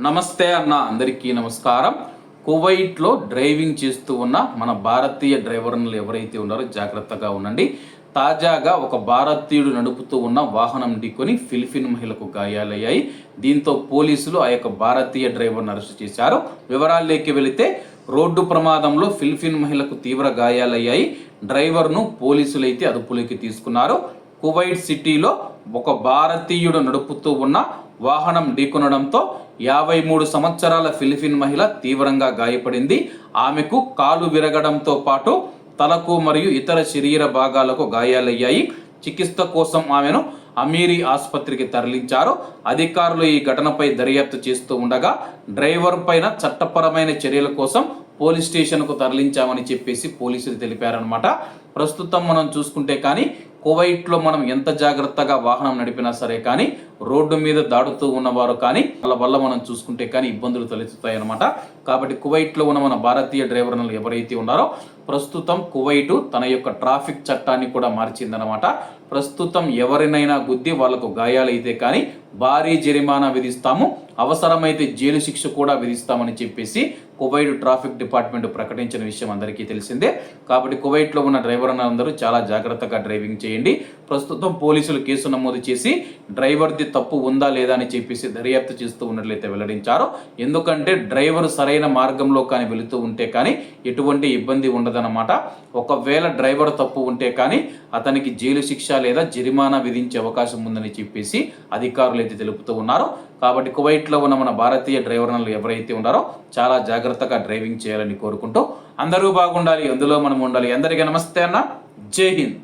నమస్తే అన్న, అందరికీ నమస్కారం. కువైట్లో డ్రైవింగ్ చేస్తూ ఉన్న మన భారతీయ డ్రైవర్లు ఎవరైతే ఉన్నారో జాగ్రత్తగా ఉండండి. తాజాగా ఒక భారతీయుడు నడుపుతూ ఉన్న వాహనం ఢీకొని ఫిలిపిన్ మహిళకు గాయాలయ్యాయి. దీంతో పోలీసులు ఆ యొక్క భారతీయ డ్రైవర్ను అరెస్ట్ చేశారు. వివరాల్లోకి వెళితే రోడ్డు ప్రమాదంలో ఫిలిపిన్ మహిళకు తీవ్ర గాయాలయ్యాయి. డ్రైవర్ను పోలీసులు అయితే అదుపులోకి తీసుకున్నారు. కువైట్ సిటీలో ఒక భారతీయుడు నడుపుతూ ఉన్న వాహనం ఢీకొనడంతో 53 సంవత్సరాల ఫిలిపిన్ మహిళ తీవ్రంగా గాయపడింది. ఆమెకు కాలు విరగడంతో పాటు తలకు మరియు ఇతర శరీర భాగాలకు గాయాలయ్యాయి. చికిత్స కోసం ఆమెను అమీరీ ఆసుపత్రికి తరలించారు. అధికారులు ఈ ఘటనపై దర్యాప్తు చేస్తూ ఉండగా డ్రైవర్ పైన చట్టపరమైన చర్యల కోసం పోలీస్ స్టేషన్కు తరలించామని చెప్పేసి పోలీసులు తెలిపారనమాట. ప్రస్తుతం మనం చూసుకుంటే కానీ కువైట్లో మనం ఎంత జాగ్రత్తగా వాహనం నడిపినా సరే కానీ రోడ్డు మీద దాడుతూ ఉన్నవారు కానీ వాళ్ళ వల్ల మనం చూసుకుంటే కానీ ఇబ్బందులు తలెత్తుతాయి అనమాట. కాబట్టి కువైట్లో ఉన్న మన భారతీయ డ్రైవర్లు ఎవరైతే ఉన్నారో ప్రస్తుతం కువైటు తన యొక్క ట్రాఫిక్ చట్టాన్ని కూడా మార్చిందనమాట. ప్రస్తుతం ఎవరినైనా గుద్ది వాళ్లకు గాయాలైతే కానీ భారీ జరిమానా విధిస్తాము, అవసరమైతే జైలు శిక్ష కూడా విధిస్తామని చెప్పేసి కువైట్ ట్రాఫిక్ డిపార్ట్మెంట్ ప్రకటించిన విషయం అందరికీ తెలిసిందే. కాబట్టి కువైట్లో ఉన్న డ్రైవర్లందరూ చాలా జాగ్రత్తగా డ్రైవింగ్ చేయండి. ప్రస్తుతం పోలీసులు కేసు నమోదు చేసి డ్రైవర్ది తప్పు ఉందా లేదా అని చెప్పేసి దర్యాప్తు చేస్తూ ఉన్నట్లయితే వెల్లడించారు. ఎందుకంటే డ్రైవర్ సరైన మార్గంలో కానీ వెళుతూ ఉంటే కానీ ఎటువంటి ఇబ్బంది ఉండదన్నమాట. ఒకవేళ డ్రైవర్ తప్పు ఉంటే కానీ అతనికి జైలు శిక్ష లేదా జరిమానా విధించే అవకాశం ఉందని చెప్పేసి అధికారులు అయితే తెలుపుతూ ఉన్నారు. కాబట్టి కువైట్లో ఉన్న మన భారతీయ డ్రైవర్లు ఎవరైతే ఉన్నారో చాలా జాగ్రత్తగా డ్రైవింగ్ చేయాలని కోరుకుంటూ అందరూ బాగుండాలి, అందులో మనం ఉండాలి. అందరికీ నమస్తే అన్న, జై హింద్.